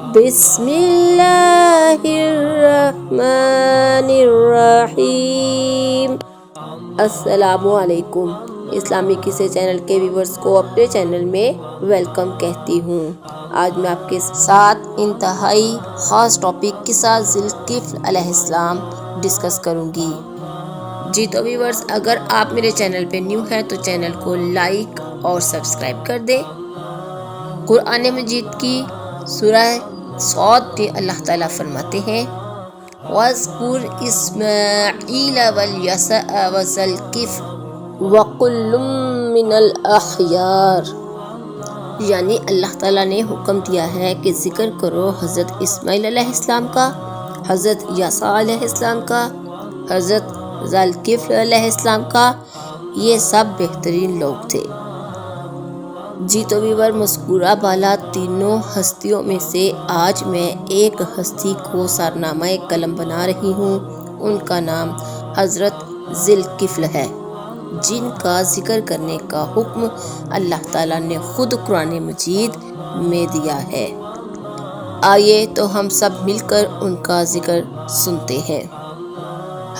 بسم اللہ الرحمن الرحیم۔ السلام علیکم۔ اسلامی قصے چینل کے ویورز کو اپنے چینل میں ویلکم کہتی ہوں۔ آج میں آپ کے ساتھ انتہائی خاص ٹاپک قصہ ذوالکفل علیہ السلام ڈسکس کروں گی۔ جی تو ویورز، اگر آپ میرے چینل پہ نیو ہیں تو چینل کو لائک اور سبسکرائب کر دیں۔ قرآن مجید کی سورہ صاد میں اللہ تعالیٰ فرماتے ہیں وَاذْكُرْ إِسْمَاعِيلَ وَالْيَسَعَ وَذَا الْكِفْلِ وَكُلٌّ مِّنَ الْأَخْيَارِ، یعنی اللہ تعالیٰ نے حکم دیا ہے کہ ذکر کرو حضرت اسماعیل علیہ السلام کا، حضرت یسع علیہ السلام کا، حضرت ذا الکفل علیہ السلام کا، یہ سب بہترین لوگ تھے۔ جی تو ویور، مذکورہ بالا تینوں ہستیوں میں سے آج میں ایک ہستی کو سارنامہ قلم بنا رہی ہوں۔ ان کا نام حضرت ذوالکفل ہے، جن کا ذکر کرنے کا حکم اللہ تعالیٰ نے خود قرآن مجید میں دیا ہے۔ آئیے تو ہم سب مل کر ان کا ذکر سنتے ہیں۔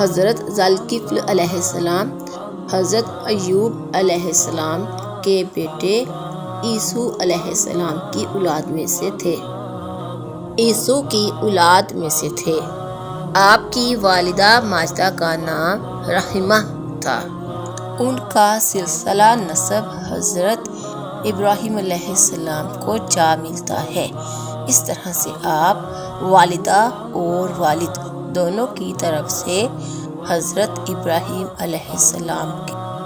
حضرت ذوالکفل علیہ السلام حضرت ایوب علیہ السلام کے بیٹے عیسو علیہ السلام کی اولاد میں سے تھے۔ آپ کی والدہ ماجدہ کا نام رحمہ تھا۔ ان کا سلسلہ نسب حضرت ابراہیم علیہ السلام کو جا ملتا ہے۔ اس طرح سے آپ والدہ اور والد دونوں کی طرف سے حضرت ابراہیم علیہ السلام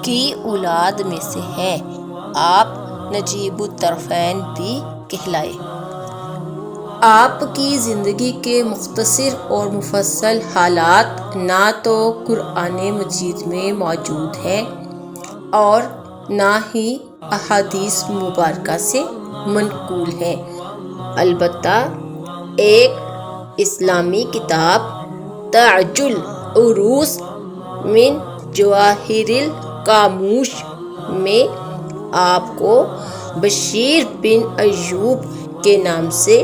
کی اولاد میں سے ہیں۔ آپ نجیب الطرفین بھی کہلائے۔ آپ کی زندگی کے مختصر اور مفصل حالات نہ تو قرآن مجید میں موجود ہیں اور نہ ہی احادیث مبارکہ سے منقول ہیں، البتہ ایک اسلامی کتاب تاج العروس من جواہر الکاموش میں آپ کو بشیر بن ایوب کے نام سے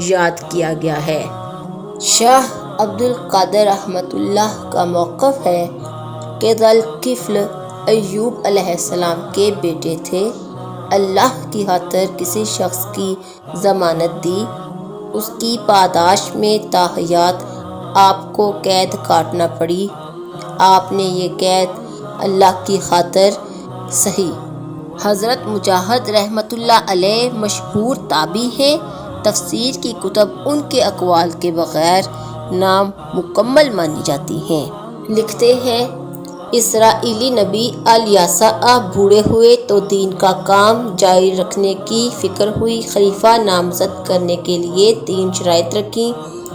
یاد کیا گیا ہے۔ شاہ عبد القادر رحمۃ اللہ کا موقف ہے کہ ذوالکفل ایوب علیہ السلام کے بیٹے تھے۔ اللہ کی خاطر کسی شخص کی ضمانت دی، اس کی پاداش میں تا حیات آپ کو قید کاٹنا پڑی۔ آپ نے یہ قید اللہ کی خاطر سہی۔ حضرت مجاہد رحمۃ اللہ علیہ مشہور تابعی ہیں۔ تفسیر کی کتب ان کے اقوال کے بغیر نامکمل مانی جاتی ہیں۔ لکھتے ہیں اسرائیلی نبی الیسع بوڑھے ہوئے تو دین کا کام جاری رکھنے کی فکر ہوئی۔ خلیفہ نامزد کرنے کے لیے 3 شرائط رکھیں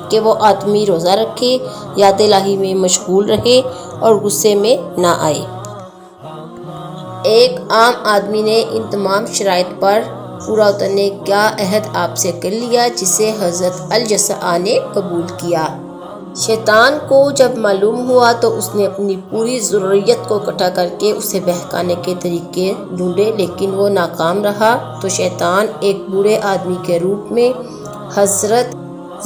کہ وہ آدمی روزہ رکھے، یاد الہی میں مشغول رہے اور غصے میں نہ آئے۔ ایک عام آدمی نے ان تمام شرائط پر پورا اترنے کا عہد آپ سے کر لیا، جسے حضرت الیسع نے قبول کیا۔ شیطان کو جب معلوم ہوا تو اس نے اپنی پوری ذریت کو اکٹھا کر کے اسے بہکانے کے طریقے ڈھونڈے، لیکن وہ ناکام رہا۔ تو شیطان ایک بوڑھے آدمی کے روپ میں حضرت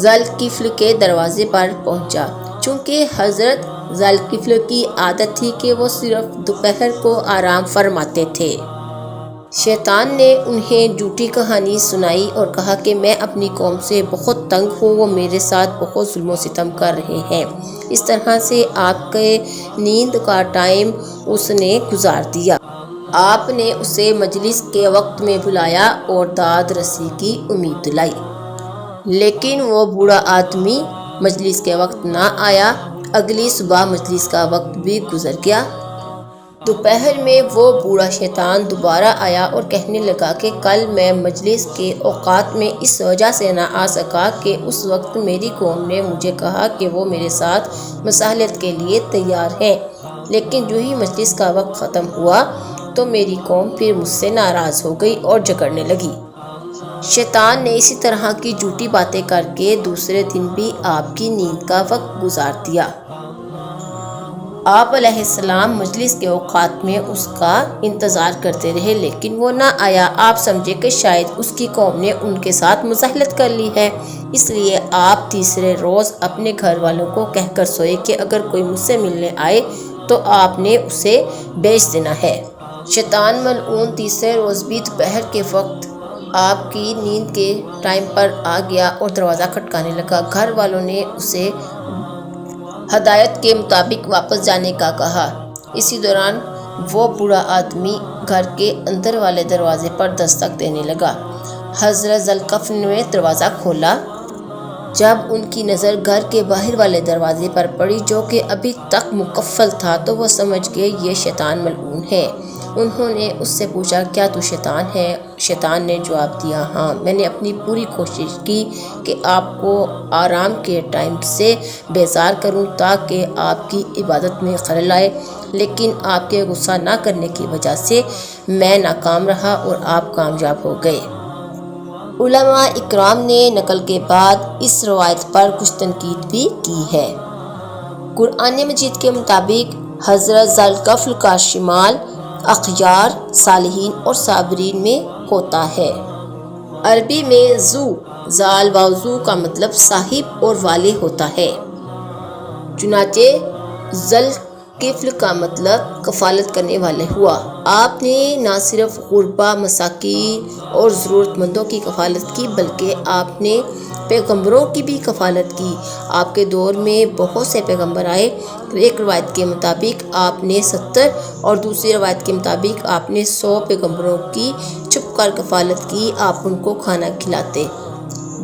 ذوالکفل کے دروازے پر پہنچا۔ چونکہ حضرت ذوالکفل کی عادت تھی کہ وہ صرف دوپہر کو آرام فرماتے تھے۔ شیطان نے انہیں جھوٹی کہانی سنائی اور کہا کہ میں اپنی قوم سے بہت تنگ ہوں، وہ میرے ساتھ بہت ظلم و ستم کر رہے ہیں۔ اس طرح سے آپ کے نیند کا ٹائم اس نے گزار دیا۔ آپ نے اسے مجلس کے وقت میں بلایا اور داد رسی کی امید دلائی، لیکن وہ بوڑھا آدمی مجلس کے وقت نہ آیا۔ اگلی صبح مجلس کا وقت بھی گزر گیا۔ دوپہر میں وہ بوڑھا شیطان دوبارہ آیا اور کہنے لگا کہ کل میں مجلس کے اوقات میں اس وجہ سے نہ آ سکا کہ اس وقت میری قوم نے مجھے کہا کہ وہ میرے ساتھ مصالحت کے لیے تیار ہیں، لیکن جو ہی مجلس کا وقت ختم ہوا تو میری قوم پھر مجھ سے ناراض ہو گئی اور جھگڑنے لگی۔ شیطان نے اسی طرح کی جھوٹی باتیں کر کے دوسرے دن بھی آپ کی نیند کا وقت گزار دیا۔ آپ علیہ السلام مجلس کے اوقات میں اس کا انتظار کرتے رہے لیکن وہ نہ آیا۔ آپ سمجھے کہ شاید اس کی قوم نے ان کے ساتھ مزاحمت کر لی ہے، اس لیے آپ تیسرے روز اپنے گھر والوں کو کہہ کر سوئے کہ اگر کوئی مجھ سے ملنے آئے تو آپ نے اسے بیچ دینا ہے۔ شیطان ملعون تیسرے روز بھی دوپہر کے وقت آپ کی نیند کے ٹائم پر آ گیا اور دروازہ کھٹکانے لگا۔ گھر والوں نے اسے ہدایت کے مطابق واپس جانے کا کہا۔ اسی دوران وہ بوڑھا آدمی گھر کے اندر والے دروازے پر دستک دینے لگا۔ حضرت ذوالکفل نے دروازہ کھولا۔ جب ان کی نظر گھر کے باہر والے دروازے پر پڑی جو کہ ابھی تک مقفل تھا تو وہ سمجھ گئے یہ شیطان ملعون ہے۔ انہوں نے اس سے پوچھا کیا تو شیطان ہے؟ شیطان نے جواب دیا ہاں، میں نے اپنی پوری کوشش کی کہ آپ کو آرام کے ٹائم سے بیزار کروں تاکہ آپ کی عبادت میں خلل آئے، لیکن آپ کے غصہ نہ کرنے کی وجہ سے میں ناکام رہا اور آپ کامیاب ہو گئے۔ علماء اکرام نے نقل کے بعد اس روایت پر کچھ تنقید بھی کی ہے۔ قرآن مجید کے مطابق حضرت ذوالکفل کا شمال اخیار، صالحین اور صابرین میں ہوتا ہے۔ عربی میں ذو، ذال و ذو کا مطلب صاحب اور والے ہوتا ہے۔ چنانچہ ذوالکفل کا مطلب کفالت کرنے والے ہوا۔ آپ نے نہ صرف غربا، مساکین اور ضرورت مندوں کی کفالت کی بلکہ آپ نے پیغمبروں کی بھی کفالت کی۔ آپ کے دور میں بہت سے پیغمبر آئے، ایک روایت کے مطابق آپ نے 70 اور دوسری روایت کے مطابق آپ نے 100 پیغمبروں کی چھپ کر کفالت کی۔ آپ ان کو کھانا کھلاتے۔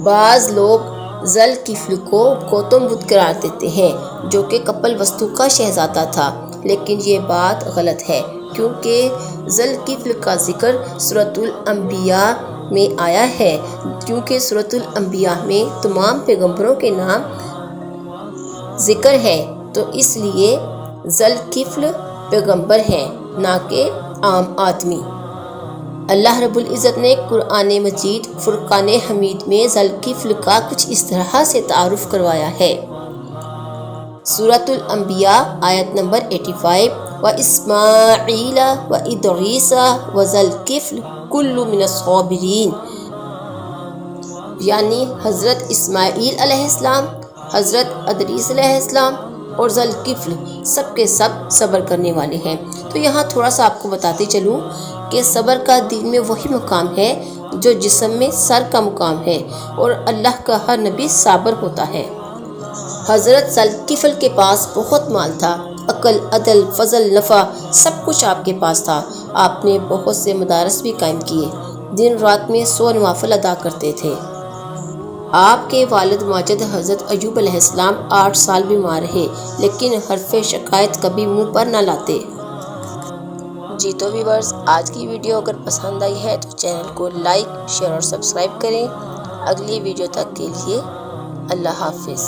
بعض لوگ ذوالکفل کو گوتم بدھ قرار دیتے ہیں جو کہ کپل وستو کا شہزادہ تھا، لیکن یہ بات غلط ہے کیونکہ ذوالکفل کا ذکر سورۃ الانبیاء میں آیا ہے، کیونکہ سورۃ الانبیاء میں تمام پیغمبروں کے نام ذکر ہیں تو اس لیے ذوالکفل پیغمبر ہیں نہ کہ عام آدمی۔ اللہ رب العزت نے قرآن مجید فرقان حمید میں ذوالکفل کا کچھ اس طرح سے تعارف کروایا ہے۔ سورۃ الانبیاء آیت نمبر 85 وَإِسْمَاعِيلَ وَإِدْرِيسَ وَذُوالْكِفْلِ كُلٌّ مِّنَ الصَّابِرِينَ، یعنی حضرت اسماعیل علیہ السلام، حضرت ادریس علیہ السلام اور ذوالکفل سب کے سب صبر کرنے والے ہیں۔ تو یہاں تھوڑا سا آپ کو بتاتے چلوں کہ صبر کا دین میں وہی مقام ہے جو جسم میں سر کا مقام ہے، اور اللہ کا ہر نبی صابر ہوتا ہے۔ حضرت ذوالکفل کے پاس بہت مال تھا، عقل، عدل، فضل، نفع سب کچھ آپ کے پاس تھا۔ آپ نے بہت سے مدارس بھی قائم کیے، دن رات میں 100 نوافل ادا کرتے تھے۔ آپ کے والد ماجد حضرت ایوب علیہ السلام 8 سال بیمار رہے لیکن حرف شکایت کبھی منہ پر نہ لاتے۔ جی تو ویورز، آج کی ویڈیو اگر پسند آئی ہے تو چینل کو لائک، شیئر اور سبسکرائب کریں۔ اگلی ویڈیو تک کے لیے اللہ حافظ۔